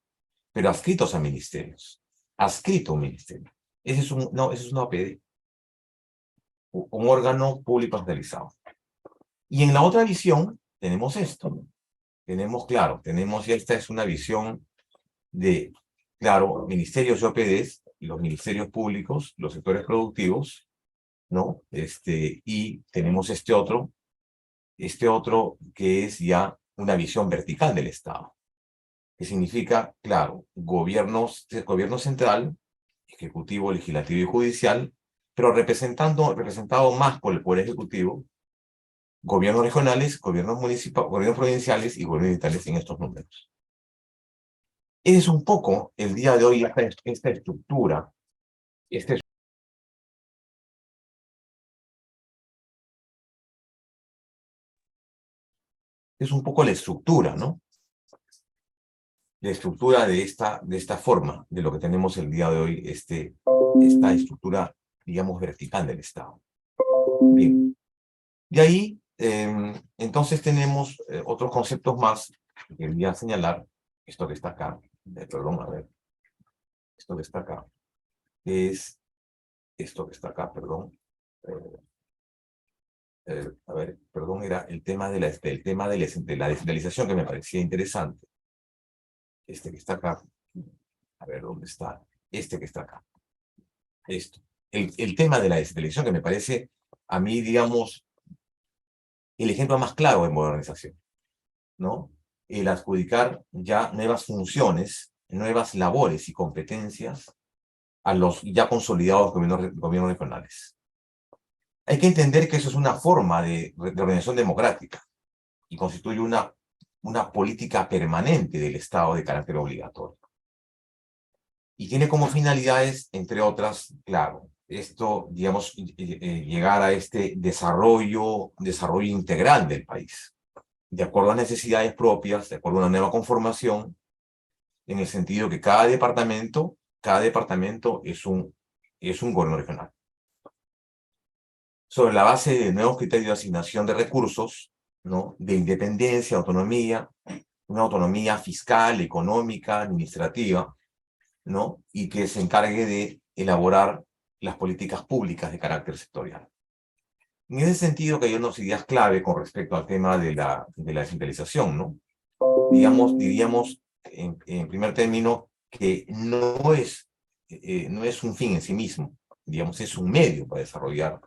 pero adscritos a ministerios. Adscrito a un ministerio. Ese es una OPD. Un órgano público centralizado. Y en la otra visión tenemos esto, ¿no? Tenemos esta es una visión de, claro, ministerios y OPDs, los ministerios públicos, los sectores productivos, ¿no? Y tenemos este otro que es ya una visión vertical del Estado, que significa, claro, gobierno central, ejecutivo, legislativo y judicial, pero representado más por el Poder Ejecutivo, gobiernos regionales, gobiernos municipales, gobiernos provinciales y gobiernos digitales en estos números. Es un poco el día de hoy esta estructura, este es un poco la estructura, ¿no? La estructura de esta forma, de lo que tenemos el día de hoy, esta estructura, digamos, vertical del Estado. Bien. De ahí, entonces tenemos otros conceptos más que quería señalar, esto que está acá, perdón, a ver, esto que está acá, es esto que está acá, perdón, a ver, perdón, era el tema de la descentralización que me parecía interesante. Este que está acá, a ver, ¿dónde está? Este que está acá, esto. El tema de la descentralización que me parece, a mí, digamos, el ejemplo más claro de modernización, ¿no? El adjudicar ya nuevas funciones, nuevas labores y competencias a los ya consolidados gobiernos regionales. Hay que entender que eso es una forma de organización democrática y constituye una política permanente del Estado de carácter obligatorio. Y tiene como finalidades, entre otras, claro, esto, digamos, llegar a este desarrollo integral del país, de acuerdo a necesidades propias, de acuerdo a una nueva conformación, en el sentido que cada departamento es un gobierno regional. Sobre la base de nuevos criterios de asignación de recursos, ¿no? De independencia, autonomía, una autonomía fiscal, económica, administrativa, ¿no? Y que se encargue de elaborar las políticas públicas de carácter sectorial. En ese sentido, que hay unas ideas clave con respecto al tema de la descentralización, ¿no? Diríamos en primer término, que no es un fin en sí mismo, digamos, es un medio para desarrollar,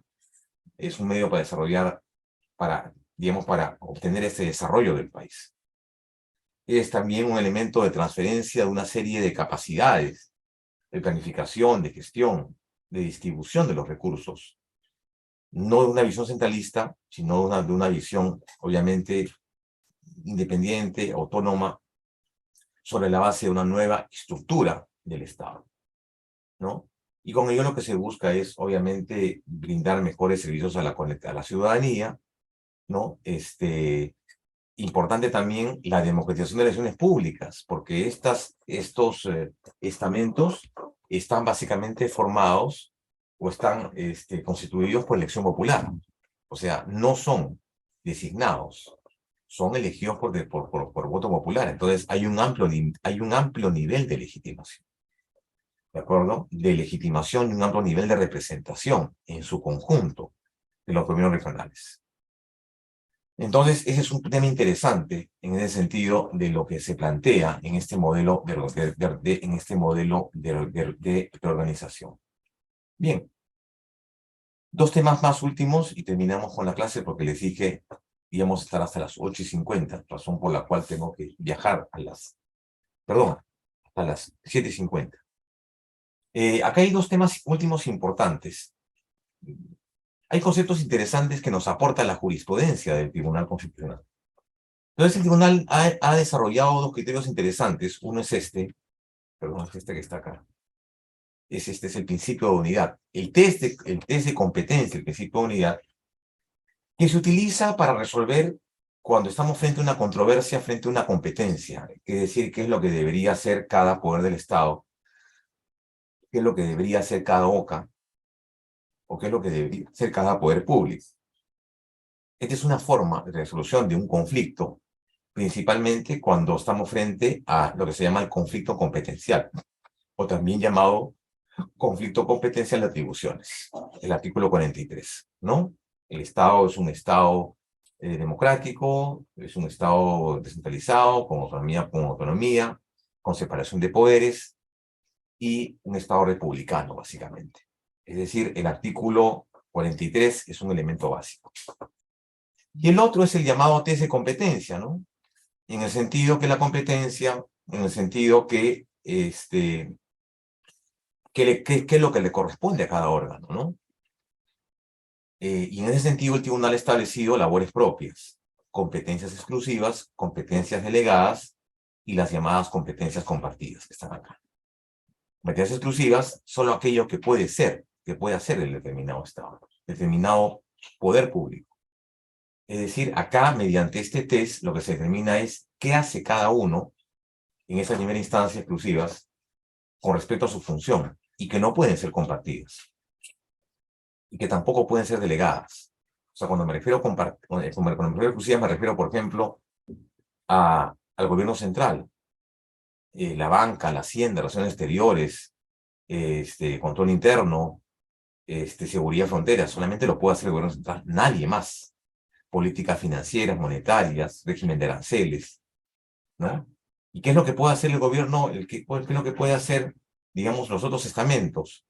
para obtener ese desarrollo del país. Es también un elemento de transferencia de una serie de capacidades, de planificación, de gestión, de distribución de los recursos, no de una visión centralista, sino de una visión, obviamente, independiente, autónoma, sobre la base de una nueva estructura del Estado, ¿no? Y con ello lo que se busca es, obviamente, brindar mejores servicios a la ciudadanía, ¿no? Importante también la democratización de las elecciones públicas, porque estos estamentos están básicamente formados o están constituidos por elección popular. O sea, no son designados, son elegidos por voto popular. Entonces, hay un amplio nivel de legitimación, ¿de acuerdo? De legitimación y un amplio nivel de representación en su conjunto de los gobiernos regionales. Entonces, ese es un tema interesante en ese sentido de lo que se plantea en este modelo en este modelo de organización. Bien, dos temas más últimos y terminamos con la clase porque les dije íbamos a estar hasta las 8:50, razón por la cual tengo que viajar hasta las 7:50. Acá hay dos temas últimos importantes. Hay conceptos interesantes que nos aporta la jurisprudencia del Tribunal Constitucional. Entonces, el tribunal ha desarrollado dos criterios interesantes. Uno es es este que está acá. Este es el principio de unidad. El test de competencia, el principio de unidad, que se utiliza para resolver cuando estamos frente a una controversia, frente a una competencia. Es decir, qué es lo que debería hacer cada poder del Estado, qué es lo que debería hacer cada OCA, o qué es lo que debería hacer cada poder público. Esta es una forma de resolución de un conflicto, principalmente cuando estamos frente a lo que se llama el conflicto competencial, o también llamado conflicto competencial de atribuciones, el artículo 43, ¿no? El Estado es un Estado democrático, es un Estado descentralizado, con autonomía, con separación de poderes, y un Estado republicano, básicamente. Es decir, el artículo 43 es un elemento básico. Y el otro es el llamado test de competencia, ¿no? En el sentido que la competencia, en el sentido que, qué es lo que le corresponde a cada órgano, ¿no? Y en ese sentido el tribunal ha establecido labores propias, competencias exclusivas, competencias delegadas y las llamadas competencias compartidas que están acá. Competencias exclusivas, solo aquello que puede hacer el determinado Estado, determinado poder público. Es decir, acá, mediante este test, lo que se determina es qué hace cada uno en esa primera instancia exclusivas con respecto a su función y que no pueden ser compartidas y que tampoco pueden ser delegadas. O sea, cuando me refiero a exclusivas, me refiero, por ejemplo, al gobierno central, la banca, la hacienda, relaciones exteriores, control interno, seguridad frontera, solamente lo puede hacer el gobierno central, nadie más. Políticas financieras, monetarias, régimen de aranceles, ¿no? ¿Y qué es lo que puede hacer el gobierno? ¿Qué es lo que puede hacer, digamos, los otros estamentos?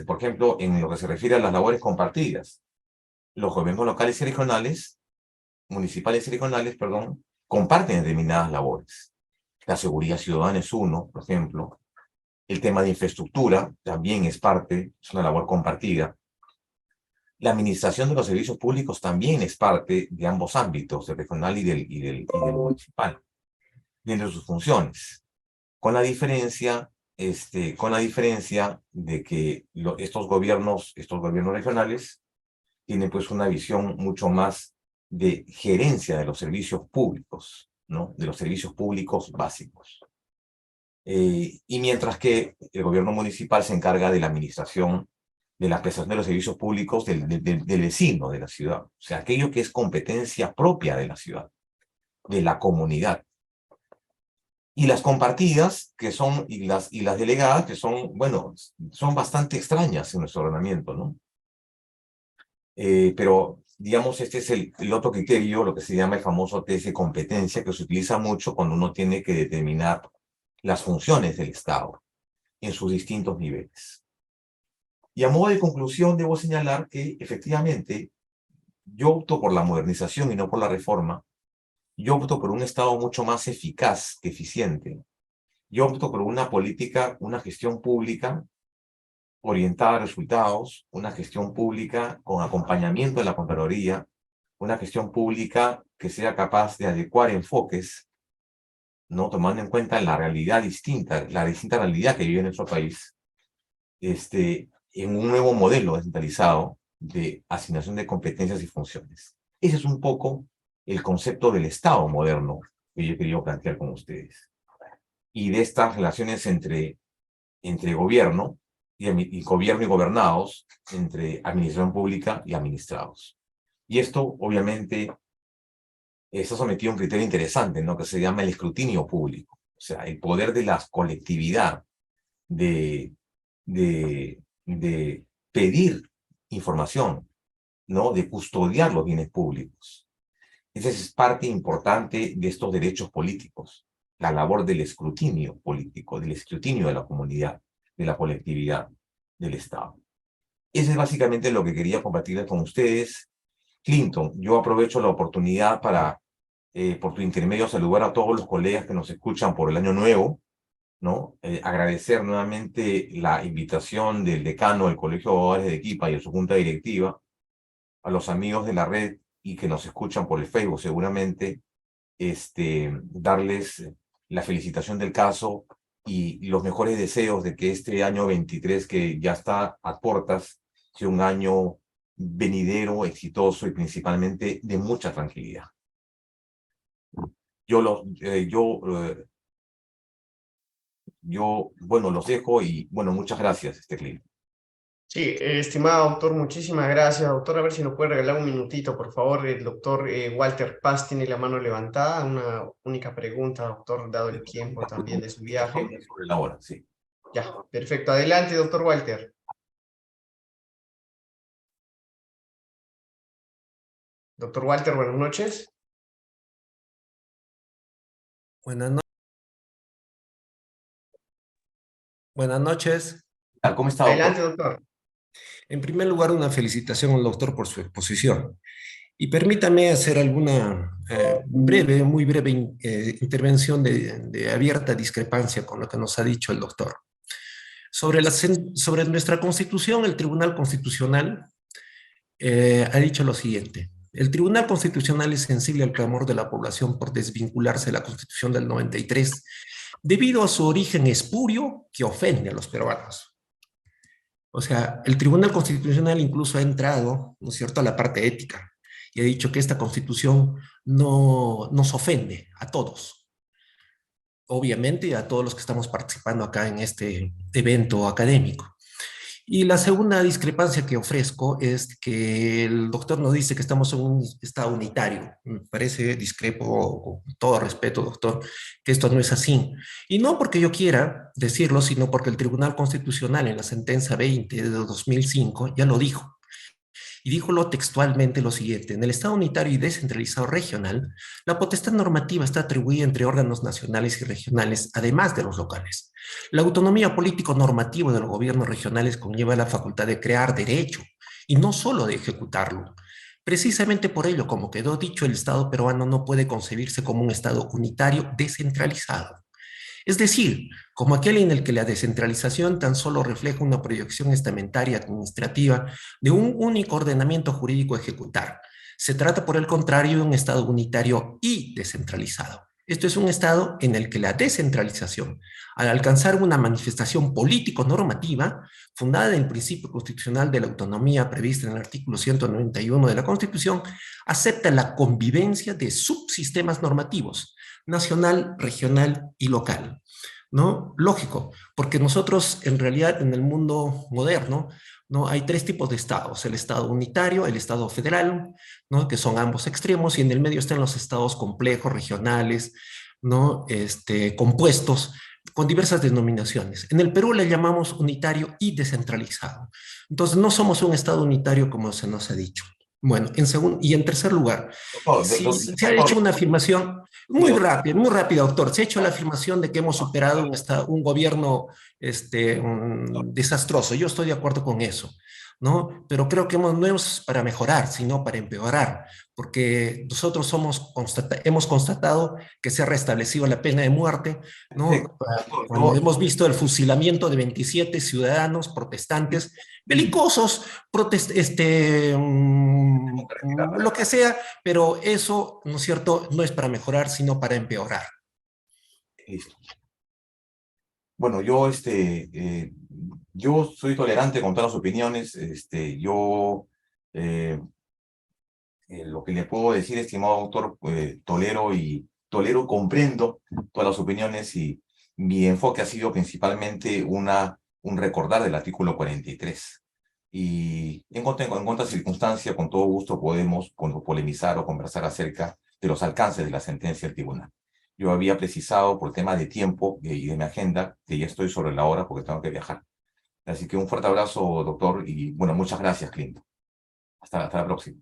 Por ejemplo, en lo que se refiere a las labores compartidas, los gobiernos locales y regionales, municipales y regionales, perdón, comparten determinadas labores. La seguridad ciudadana es uno, por ejemplo. El tema de infraestructura también es una labor compartida. La administración de los servicios públicos también es parte de ambos ámbitos, del regional y del municipal, dentro de sus funciones, con la diferencia, de que estos gobiernos regionales tienen pues una visión mucho más de gerencia de los servicios públicos, ¿no? De los servicios públicos básicos. Y mientras que el gobierno municipal se encarga de la administración de la prestación de los servicios públicos del vecino de la ciudad, o sea, aquello que es competencia propia de la ciudad, de la comunidad. Y las compartidas, y las delegadas, que son, bueno, son bastante extrañas en nuestro ordenamiento, ¿no? Pero, digamos, este es el otro criterio, lo que se llama el famoso test de competencia, que se utiliza mucho cuando uno tiene que determinar las funciones del Estado en sus distintos niveles. Y a modo de conclusión, debo señalar que, efectivamente, yo opto por la modernización y no por la reforma. Yo opto por un Estado mucho más eficaz que eficiente. Yo opto por una política, una gestión pública orientada a resultados, una gestión pública con acompañamiento de la Contraloría, una gestión pública que sea capaz de adecuar enfoques, ¿no? Tomando en cuenta la distinta realidad que vive nuestro país, en un nuevo modelo descentralizado de asignación de competencias y funciones. Ese es un poco el concepto del Estado moderno que yo quería plantear con ustedes. Y de estas relaciones entre gobierno y gobierno y gobernados, entre administración pública y administrados. Y esto, obviamente, está sometido a un criterio interesante, ¿no? Que se llama el escrutinio público. O sea, el poder de la colectividad de, de pedir información, ¿no? De custodiar los bienes públicos. Esa es parte importante de estos derechos políticos, la labor del escrutinio político, del escrutinio de la comunidad, de la colectividad, del Estado. Eso es básicamente lo que quería compartir con ustedes. Clinton, yo aprovecho la oportunidad para, por tu intermedio, saludar a todos los colegas que nos escuchan por el año nuevo, ¿no? Agradecer nuevamente la invitación del decano del Colegio de Abogados de Arequipa y a su junta directiva, a los amigos de la red y que nos escuchan por el Facebook seguramente, darles la felicitación del caso y los mejores deseos de que este año 23, que ya está a puertas, sea un año venidero, exitoso y principalmente de mucha tranquilidad. Bueno, los dejo y, bueno, muchas gracias, Clip. Sí, estimado doctor, muchísimas gracias. Doctor, a ver si nos puede regalar un minutito, por favor. El doctor Walter Paz tiene la mano levantada. Una única pregunta, doctor, dado el tiempo también de su viaje. Sobre la hora, sí. Ya, perfecto. Adelante, doctor Walter. Doctor Walter, buenas noches. Buenas noches. ¿Cómo está, doctor? Adelante, doctor. En primer lugar, una felicitación al doctor por su exposición. Y permítame hacer alguna muy breve intervención de abierta discrepancia con lo que nos ha dicho el doctor. Sobre nuestra Constitución, el Tribunal Constitucional ha dicho lo siguiente. El Tribunal Constitucional es sensible al clamor de la población por desvincularse de la Constitución del 93 debido a su origen espurio que ofende a los peruanos. O sea, el Tribunal Constitucional incluso ha entrado, ¿no es cierto?, a la parte ética y ha dicho que esta Constitución no nos ofende a todos. Obviamente a todos los que estamos participando acá en este evento académico. Y la segunda discrepancia que ofrezco es que el doctor nos dice que estamos en un estado unitario. Me parece, discrepo, con todo respeto, doctor, que esto no es así. Y no porque yo quiera decirlo, sino porque el Tribunal Constitucional en la sentencia 20 de 2005 ya lo dijo. Y díjolo textualmente lo siguiente: en el Estado unitario y descentralizado regional, la potestad normativa está atribuida entre órganos nacionales y regionales, además de los locales. La autonomía político-normativa de los gobiernos regionales conlleva la facultad de crear derecho y no solo de ejecutarlo. Precisamente por ello, como quedó dicho, el Estado peruano no puede concebirse como un Estado unitario descentralizado. Es decir, como aquel en el que la descentralización tan solo refleja una proyección estamentaria administrativa de un único ordenamiento jurídico a ejecutar. Se trata, por el contrario, de un Estado unitario y descentralizado. Esto es un Estado en el que la descentralización, al alcanzar una manifestación político-normativa, fundada en el principio constitucional de la autonomía prevista en el artículo 191 de la Constitución, acepta la convivencia de subsistemas normativos, nacional, regional y local, ¿no? Lógico, porque nosotros en realidad en el mundo moderno, ¿no?, hay tres tipos de estados: el estado unitario, el estado federal, ¿no?, que son ambos extremos, y en el medio están los estados complejos, regionales, ¿no?, compuestos, con diversas denominaciones. En el Perú le llamamos unitario y descentralizado. Entonces no somos un estado unitario como se nos ha dicho. Bueno, y en tercer lugar, se ha hecho una afirmación muy rápida, doctor. Se ha hecho la afirmación de que hemos superado un gobierno desastroso. Yo estoy de acuerdo con eso, ¿no? Pero creo que no es para mejorar, sino para empeorar, porque nosotros hemos constatado que se ha restablecido la pena de muerte, ¿no? Cuando hemos visto el fusilamiento de 27 ciudadanos protestantes, belicosos, lo que sea, pero eso, ¿no es cierto?, no es para mejorar, sino para empeorar. Listo. Bueno, yo soy tolerante con todas las opiniones. Lo que le puedo decir, estimado autor, tolero, comprendo todas las opiniones, y mi enfoque ha sido principalmente un recordar del artículo 43. Y en cuanto circunstancia, con todo gusto podemos polemizar o conversar acerca de los alcances de la sentencia del tribunal. Yo había precisado por tema de tiempo y de mi agenda que ya estoy sobre la hora porque tengo que viajar. Así que un fuerte abrazo, doctor, y bueno, muchas gracias, Clinton. Hasta la próxima.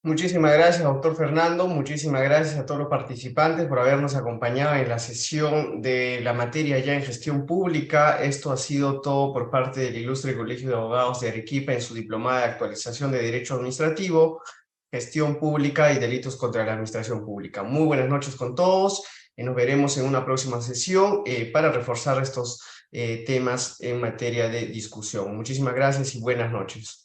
Muchísimas gracias, doctor Fernando. Muchísimas gracias a todos los participantes por habernos acompañado en la sesión de la materia ya en gestión pública. Esto ha sido todo por parte del Ilustre Colegio de Abogados de Arequipa en su diplomada de actualización de Derecho Administrativo, Gestión Pública y Delitos contra la Administración Pública. Muy buenas noches con todos. Nos veremos en una próxima sesión para reforzar estos temas en materia de discusión. Muchísimas gracias y buenas noches.